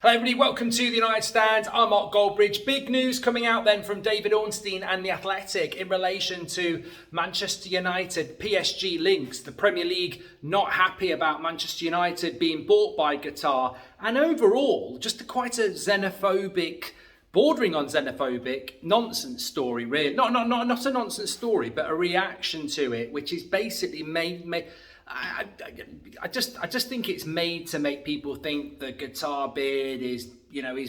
Hello everybody, welcome to the United Stand. I'm Goldbridge. Big news coming out then from David Ornstein and The Athletic in relation to Manchester United, PSG links, the Premier League not happy about Manchester United being bought by Qatar, and overall just quite a xenophobic, bordering on xenophobic nonsense story really. Not a nonsense story, but a reaction to it, which is basically I just think it's made to make people think the Qatar bid is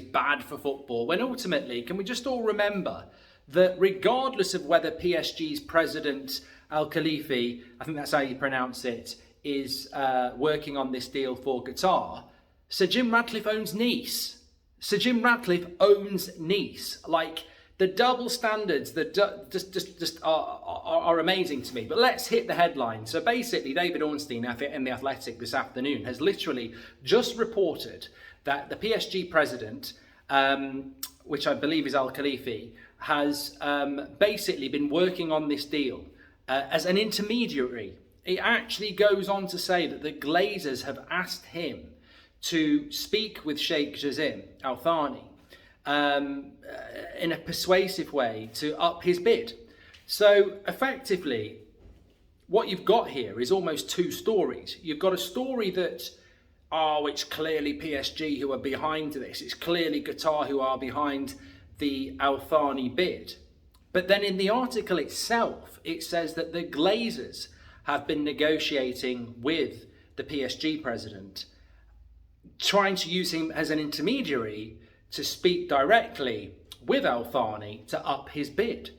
bad for football. When ultimately, can we just all remember that regardless of whether PSG's president Al Khalifi, I think that's how you pronounce it, is working on this deal for Qatar, Sir Jim Ratcliffe owns Nice. Sir Jim Ratcliffe owns Nice. Like, the double standards that just are amazing to me. But let's hit the headline. So basically, David Ornstein in The Athletic this afternoon has literally just reported that the PSG president, which I believe is Al Khalifi, has basically been working on this deal as an intermediary. It actually goes on to say that the Glazers have asked him to speak with Sheikh Jassim Al Thani in a persuasive way to up his bid. So effectively, what you've got here is almost two stories. You've got a story that, it's clearly PSG who are behind this. It's clearly Qatar who are behind the Al Thani bid. But then in the article itself, it says that the Glazers have been negotiating with the PSG president, trying to use him as an intermediary to speak directly with Al Thani to up his bid.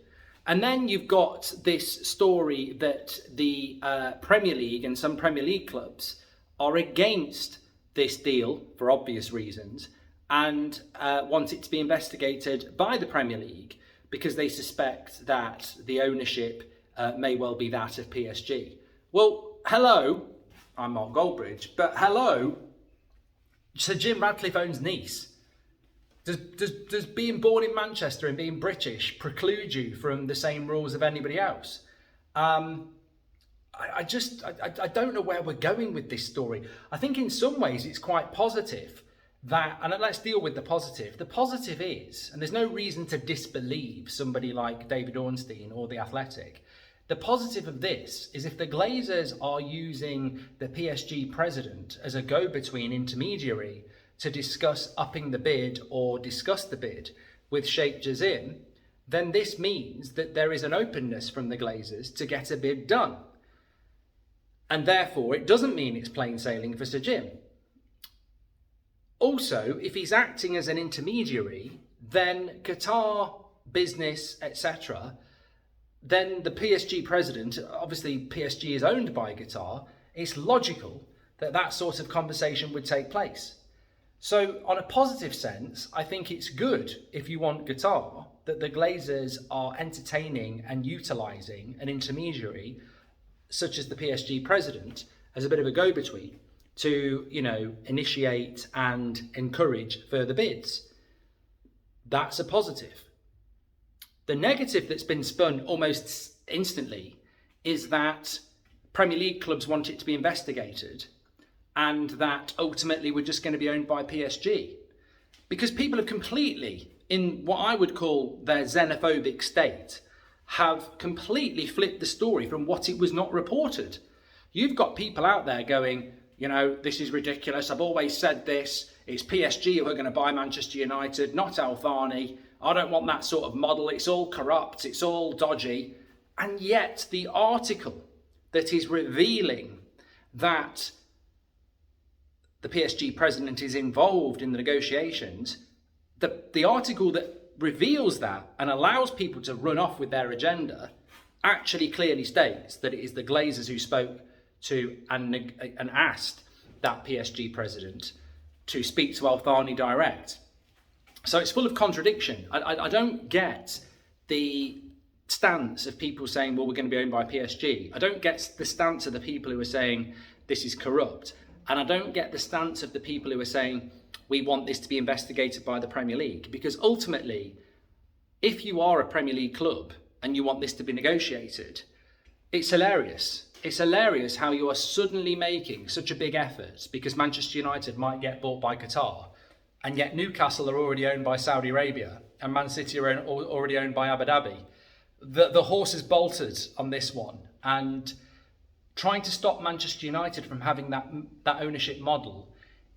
And then you've got this story that the Premier League and some Premier League clubs are against this deal for obvious reasons and want it to be investigated by the Premier League because they suspect that the ownership may well be that of PSG. Well, hello, I'm Mark Goldbridge, but hello, Sir Jim Ratcliffe owns Nice. Does being born in Manchester and being British preclude you from the same rules of anybody else? I don't know where we're going with this story. I think in some ways it's quite positive and let's deal with the positive. The positive is, and there's no reason to disbelieve somebody like David Ornstein or The Athletic, the positive of this is if the Glazers are using the PSG president as a go-between intermediary to discuss upping the bid or discuss the bid with Sheikh Jassim, then this means that there is an openness from the Glazers to get a bid done. And therefore, it doesn't mean it's plain sailing for Sir Jim. Also, if he's acting as an intermediary, then Qatar, business, etc., then the PSG president, obviously PSG is owned by Qatar, it's logical that that sort of conversation would take place. So on a positive sense, I think it's good if you want Qatar that the Glazers are entertaining and utilising an intermediary such as the PSG president as a bit of a go-between to, initiate and encourage further bids. That's a positive. The negative that's been spun almost instantly is that Premier League clubs want it to be investigated and that ultimately we're just going to be owned by PSG. Because people have completely, in what I would call their xenophobic state, have completely flipped the story from what it was not reported. You've got people out there going, this is ridiculous, I've always said this, it's PSG who are going to buy Manchester United, not Al Thani. I don't want that sort of model, it's all corrupt, it's all dodgy. And yet the article that is revealing that the PSG president is involved in the negotiations, the article that reveals that and allows people to run off with their agenda actually clearly states that it is the Glazers who spoke to and asked that PSG president to speak to Al Thani direct. So it's full of contradiction. I don't get the stance of people saying, well, we're going to be owned by PSG. I don't get the stance of the people who are saying this is corrupt. And I don't get the stance of the people who are saying we want this to be investigated by the Premier League. Because ultimately, if you are a Premier League club and you want this to be negotiated, it's hilarious. It's hilarious how you are suddenly making such a big effort because Manchester United might get bought by Qatar And yet Newcastle are already owned by Saudi Arabia, and Man City are already owned by Abu Dhabi. The horse is bolted on this one, and trying to stop Manchester United from having that ownership model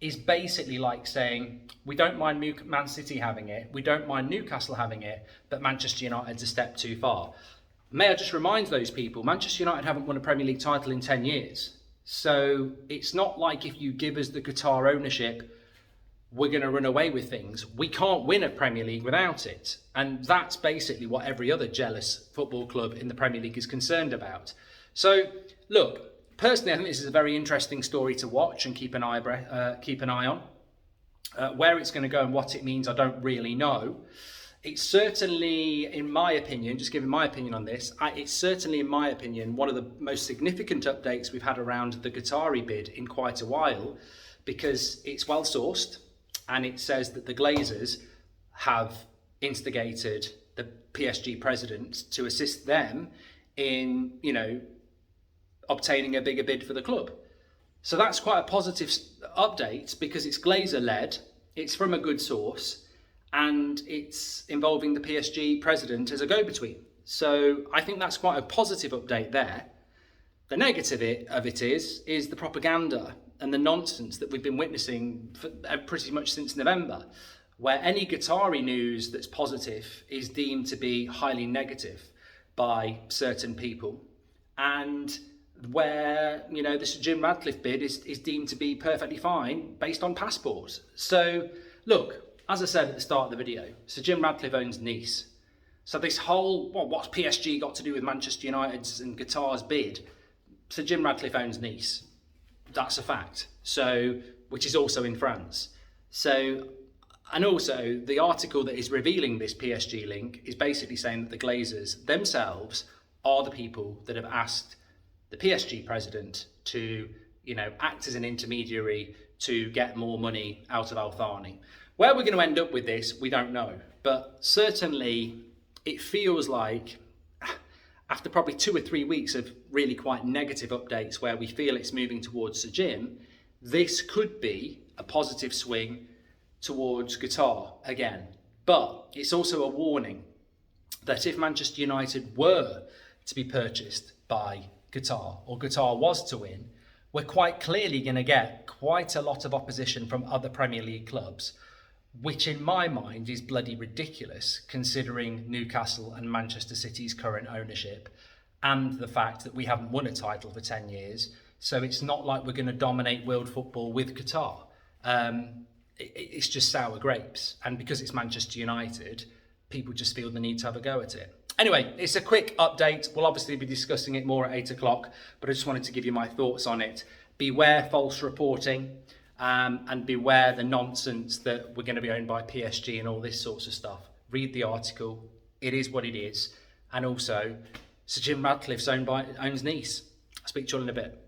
is basically like saying, we don't mind Man City having it, we don't mind Newcastle having it, but Manchester United's a step too far. May I just remind those people, Manchester United haven't won a Premier League title in 10 years. So it's not like if you give us the Qatar ownership, we're going to run away with things. We can't win a Premier League without it. And that's basically what every other jealous football club in the Premier League is concerned about. So, look, personally, I think this is a very interesting story to watch and keep an eye on. Where it's going to go and what it means, I don't really know. It's certainly, in my opinion, just giving my opinion on this, it's certainly, in my opinion, one of the most significant updates we've had around the Qatari bid in quite a while, because it's well sourced. And it says that the Glazers have instigated the PSG President to assist them in, obtaining a bigger bid for the club. So that's quite a positive update because it's Glazer-led, it's from a good source, and it's involving the PSG President as a go-between. So I think that's quite a positive update there. The negative of it is the propaganda and the nonsense that we've been witnessing for pretty much since November, where any Qatari news that's positive is deemed to be highly negative by certain people, and where the Sir Jim Ratcliffe bid is deemed to be perfectly fine based on passports. So look, as I said at the start of the video, Sir Jim Ratcliffe owns Nice. So this whole, what's PSG got to do with Manchester United's and Qatar's bid? Sir Jim Ratcliffe owns Nice. That's a fact. So, which is also in France. So, and also the article that is revealing this PSG link is basically saying that the Glazers themselves are the people that have asked the PSG president to, act as an intermediary to get more money out of Thani. Where we're going to end up with this, we don't know. But certainly it feels like, after probably 2 or 3 weeks of really quite negative updates where we feel it's moving towards Sir Jim, this could be a positive swing towards Qatar again. But it's also a warning that if Manchester United were to be purchased by Qatar, or Qatar was to win, we're quite clearly going to get quite a lot of opposition from other Premier League clubs, which in my mind is bloody ridiculous considering Newcastle and Manchester City's current ownership and the fact that we haven't won a title for 10 years. So it's not like we're going to dominate world football with Qatar. It's just sour grapes. And because it's Manchester United, people just feel the need to have a go at it. Anyway, it's a quick update. We'll obviously be discussing it more at 8 o'clock, but I just wanted to give you my thoughts on it. Beware false reporting. And beware the nonsense that we're going to be owned by PSG and all this sorts of stuff. Read the article. It is what it is. And also, Sir Jim Ratcliffe owns Nice. I'll speak to you all in a bit.